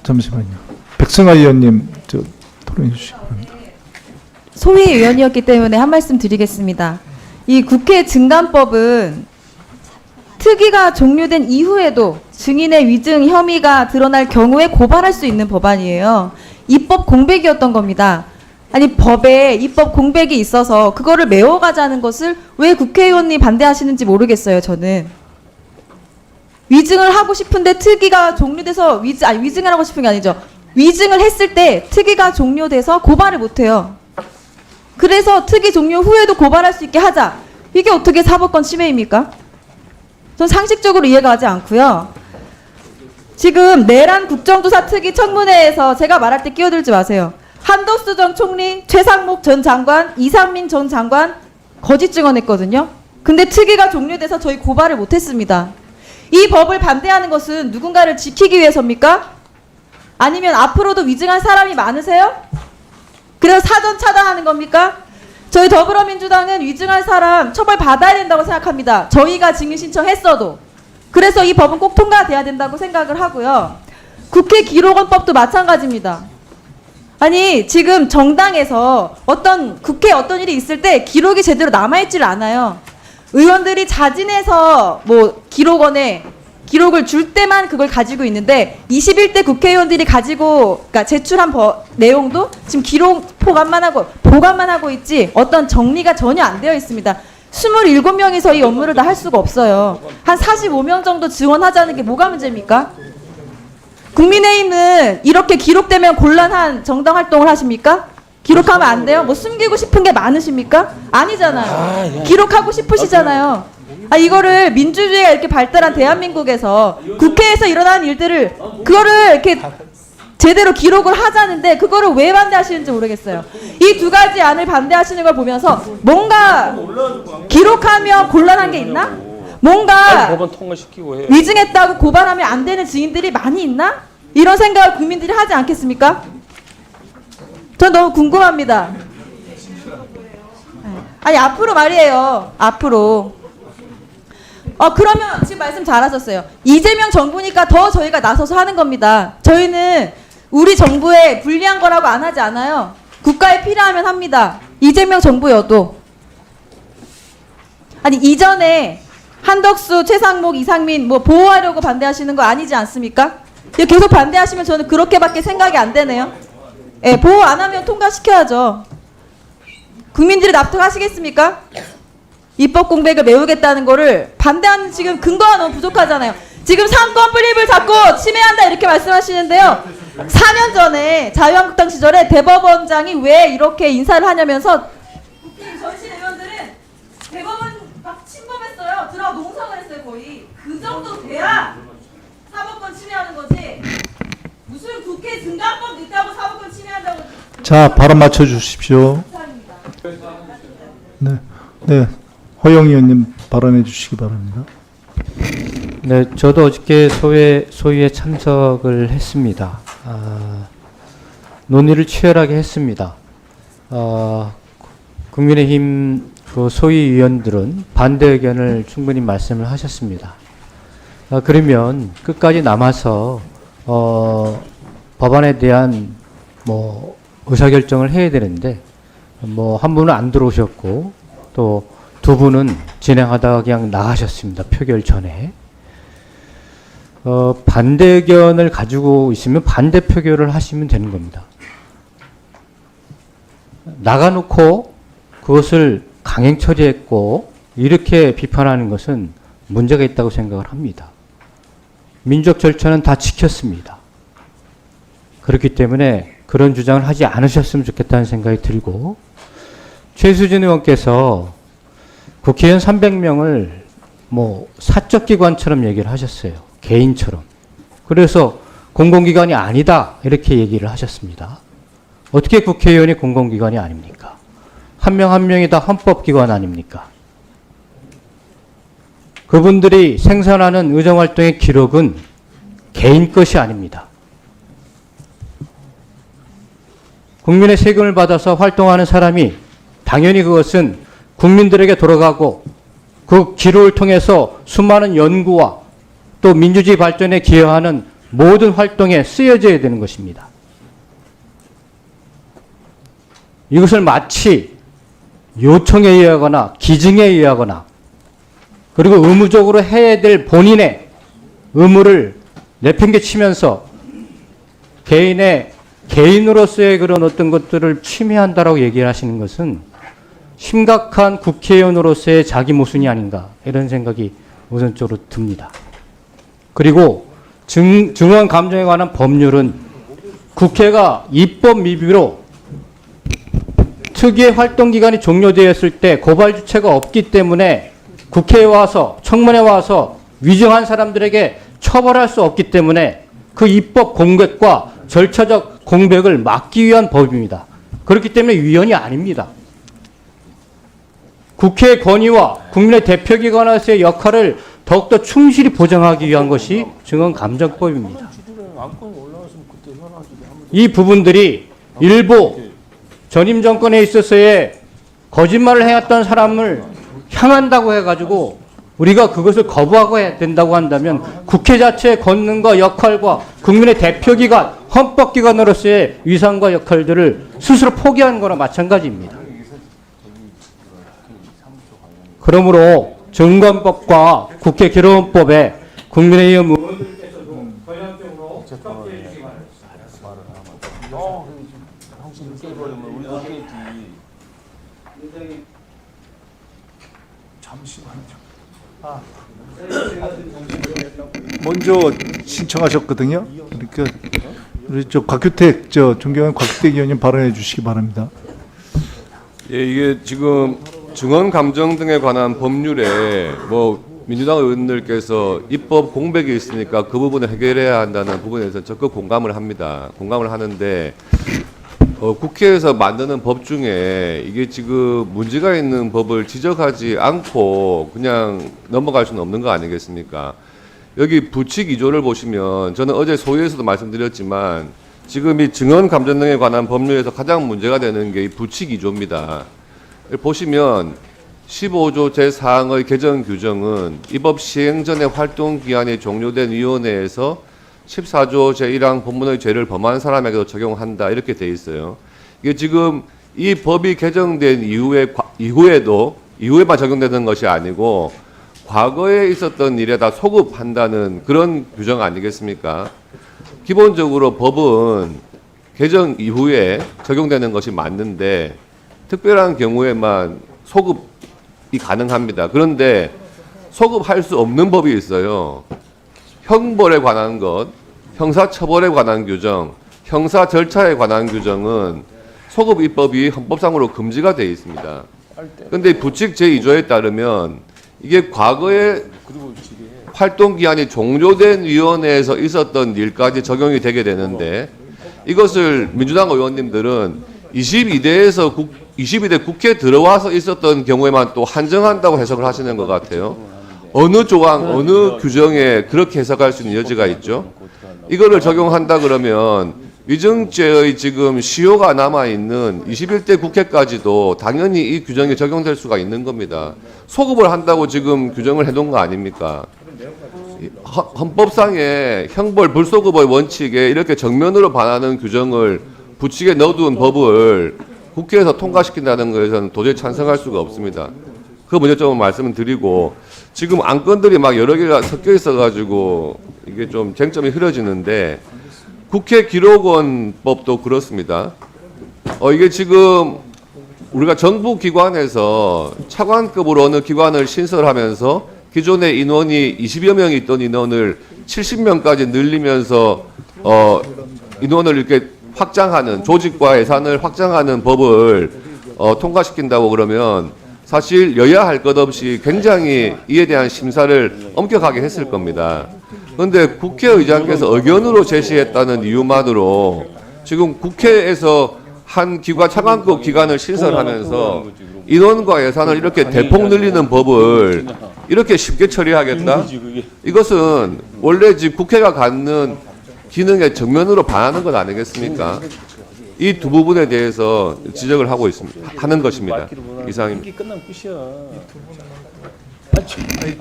잠시만요. 백승아 의원님 토론해 주시기 바랍니다. 소위 의원이었기 때문에 한 말씀 드리겠습니다. 이 국회 증감법은 특위가 종료된 이후에도 증인의 위증 혐의가 드러날 경우에 고발할 수 있는 법안이에요. 입법 공백이었던 겁니다. 아니 법에 입법 공백이 있어서 그거를 메워가자는 것을 왜 국회의원이 반대하시는지 모르겠어요. 저는 위증을 하고 싶은데 특위가 종료돼서 위증을 하고 싶은 게 아니죠. 위증을 했을 때 특위가 종료돼서 고발을 못해요. 그래서 특위 종료 후에도 고발할 수 있게 하자. 이게 어떻게 사법권 침해입니까? 전 상식적으로 이해가 가지 않고요. 지금 내란 국정조사 특위 청문회에서 제가 말할 때 끼어들지 마세요. 한덕수 전 총리, 최상목 전 장관, 이상민 전 장관 거짓 증언했거든요. 근데 특위가 종료돼서 저희 고발을 못했습니다. 이 법을 반대하는 것은 누군가를 지키기 위해서입니까? 아니면 앞으로도 위증할 사람이 많으세요? 그래서 사전 차단하는 겁니까? 저희 더불어민주당은 위증할 사람 처벌받아야 된다고 생각합니다. 저희가 증인 신청했어도. 그래서 이 법은 꼭 통과돼야 된다고 생각을 하고요. 국회 기록원법도 마찬가지입니다. 아니 지금 정당에서 국회에 어떤 일이 있을 때 기록이 제대로 남아있지를 않아요. 의원들이 자진해서 기록원에 기록을 줄 때만 그걸 가지고 있는데 21대 국회의원들이 그러니까 제출한 내용도 지금 기록 보관만 하고 있지 어떤 정리가 전혀 안 되어 있습니다. 27명이서 이 업무를 다 할 수가 없어요. 한 45명 정도 지원하자는 게 뭐가 문제입니까? 국민의힘은 이렇게 기록되면 곤란한 정당 활동을 하십니까? 기록하면 안 돼요? 숨기고 싶은 게 많으십니까? 아니잖아요. 기록하고 싶으시잖아요. 이거를 민주주의가 이렇게 발달한 대한민국에서 국회에서 일어나는 일들을 그거를 이렇게 제대로 기록을 하자는데 그거를 왜 반대하시는지 모르겠어요. 이 두 가지 안을 반대하시는 걸 보면서 뭔가 기록하면 곤란한 게 있나? 뭔가 법원 통과시키고 해. 위증했다고 고발하면 안 되는 증인들이 많이 있나? 이런 생각을 국민들이 하지 않겠습니까? 전 너무 궁금합니다. 아니 앞으로 말이에요. 앞으로. 그러면 지금 말씀 잘하셨어요. 이재명 정부니까 더 저희가 나서서 하는 겁니다. 저희는 우리 정부에 불리한 거라고 안 하지 않아요. 국가에 필요하면 합니다. 이재명 정부여도. 아니 이전에 한덕수, 최상목, 이상민 보호하려고 반대하시는 거 아니지 않습니까? 계속 반대하시면 저는 그렇게밖에 생각이 안 되네요. 예, 보호 안 하면 통과시켜야죠. 국민들이 납득하시겠습니까? 입법 공백을 메우겠다는 거를 반대하는 지금 근거가 너무 부족하잖아요. 지금 상권 분립을 자꾸 침해한다 이렇게 말씀하시는데요. 4년 전에 자유한국당 시절에 대법원장이 왜 이렇게 인사를 하냐면서 국회의원 전신 의원들은 대법원 막 침범했어요. 들어가 농성을 했어요 거의. 그 정도 돼야 사법권 침해하는 거지. 무슨 국회 증감법 있다고 사법권 침해한다고. 자, 발언 맞춰 주십시오. 네. 허영 의원님 발언해 주시기 바랍니다. 네, 저도 어저께 소위에 참석을 했습니다. 논의를 치열하게 했습니다. 국민의힘 소위 의원들은 반대 의견을 충분히 말씀을 하셨습니다. 그러면 끝까지 남아서 법안에 대한 의사결정을 해야 되는데 한 분은 안 들어오셨고 또 두 분은 진행하다가 그냥 나가셨습니다. 표결 전에. 반대 의견을 가지고 있으면 반대 표결을 하시면 되는 겁니다. 나가놓고 그것을 강행 처리했고 이렇게 비판하는 것은 문제가 있다고 생각을 합니다. 민주적 절차는 다 지켰습니다. 그렇기 때문에 그런 주장을 하지 않으셨으면 좋겠다는 생각이 들고 최수진 의원께서 국회의원 300명을 사적기관처럼 얘기를 하셨어요. 개인처럼. 그래서 공공기관이 아니다 이렇게 얘기를 하셨습니다. 어떻게 국회의원이 공공기관이 아닙니까? 한 명 한 명이 다 헌법기관 아닙니까? 그분들이 생산하는 의정활동의 기록은 개인 것이 아닙니다. 국민의 세금을 받아서 활동하는 사람이 당연히 그것은 국민들에게 돌아가고 그 기록을 통해서 수많은 연구와 또 민주주의 발전에 기여하는 모든 활동에 쓰여져야 되는 것입니다. 이것을 마치 요청에 의하거나 기증에 의하거나 그리고 의무적으로 해야 될 본인의 의무를 내팽개치면서 개인으로서의 그런 어떤 것들을 침해한다라고 얘기를 하시는 것은 심각한 국회의원으로서의 자기 모순이 아닌가 이런 생각이 우선적으로 듭니다. 그리고 증언 감정에 관한 법률은 국회가 입법 미비로 특위의 활동 기간이 종료되었을 때 고발 주체가 없기 때문에 국회에 와서 청문회 와서 위증한 사람들에게 처벌할 수 없기 때문에 그 입법 공백과 절차적 공백을 막기 위한 법입니다. 그렇기 때문에 위헌이 아닙니다. 국회의 권위와 국민의 대표기관으로서의 역할을 더욱더 충실히 보장하기 위한 것이 증언감정법입니다. 이 부분들이 일부 전임 정권에 있어서의 거짓말을 해왔던 사람을 향한다고 해가지고 우리가 그것을 거부하고 해야 된다고 한다면 국회 자체의 권능과 역할과 국민의 대표기관, 헌법기관으로서의 위상과 역할들을 스스로 포기하는 거나 마찬가지입니다. 그러므로 증권법과 국회 개론법에 국민의힘 의원들께서도 전향적으로 협조해 주시기 바랍니다. 먼저 신청하셨거든요. 그러니까 우리 곽규택 존경하는 곽규택 의원님 발언해 주시기 바랍니다. 예, 이게 지금 증언 감정 등에 관한 법률에 민주당 의원들께서 입법 공백이 있으니까 그 부분을 해결해야 한다는 부분에서 적극 공감을 합니다. 공감을 하는데 국회에서 만드는 법 중에 이게 지금 문제가 있는 법을 지적하지 않고 그냥 넘어갈 수는 없는 거 아니겠습니까? 여기 부칙 2조를 보시면 저는 어제 소위에서도 말씀드렸지만 지금 이 증언 감정 등에 관한 법률에서 가장 문제가 되는 게 이 부칙 2조입니다. 보시면 15조 제4항의 개정 규정은 이 법 시행 전에 활동 기한이 종료된 위원회에서 14조 제1항 본문의 죄를 범한 사람에게도 적용한다 이렇게 돼 있어요. 이게 지금 이 법이 개정된 이후에만 적용되는 것이 아니고 과거에 있었던 일에 다 소급한다는 그런 규정 아니겠습니까? 기본적으로 법은 개정 이후에 적용되는 것이 맞는데 특별한 경우에만 소급이 가능합니다. 그런데 소급할 수 없는 법이 있어요. 형벌에 관한 것, 형사처벌에 관한 규정, 형사 절차에 관한 규정은 소급 입법이 헌법상으로 금지가 되어 있습니다. 그런데 부칙 제2조에 따르면 이게 과거에 활동 기한이 종료된 위원회에서 있었던 일까지 적용이 되게 되는데 이것을 민주당 의원님들은 22대 국회에 들어와서 있었던 경우에만 또 한정한다고 해석을 하시는 것 같아요. 어느 조항, 어느 규정에 그렇게 해석할 수 있는 여지가 있죠. 이거를 적용한다 그러면 위증죄의 지금 시효가 남아있는 21대 국회까지도 당연히 이 규정이 적용될 수가 있는 겁니다. 소급을 한다고 지금 규정을 해놓은 거 아닙니까? 헌법상의 형벌 불소급의 원칙에 이렇게 정면으로 반하는 규정을 부칙에 넣어둔 법을 국회에서 통과시킨다는 것에서는 도저히 찬성할 수가 없습니다. 그 문제점을 말씀을 드리고 지금 안건들이 막 여러 개가 섞여 있어가지고 이게 좀 쟁점이 흐려지는데 국회 기록원법도 그렇습니다. 이게 지금 우리가 정부 기관에서 차관급으로 어느 기관을 신설하면서 기존의 인원이 20여 명이 있던 인원을 70명까지 늘리면서 인원을 이렇게 확장하는 조직과 예산을 확장하는 법을 통과시킨다고 그러면 사실 여야 할 것 없이 굉장히 이에 대한 심사를 엄격하게 했을 겁니다. 그런데 국회의장께서 의견으로 제시했다는 이유만으로 지금 국회에서 한 기관 차관급 기관을 신설하면서 인원과 예산을 이렇게 대폭 늘리는 법을 이렇게 쉽게 처리하겠다? 이것은 원래 지금 국회가 갖는 기능에 정면으로 반하는 것 아니겠습니까? 이 두 부분에 대해서 지적을 하고 있습니다. 하는 것입니다. 이상입니다. 끝나면 끝이야. 아니,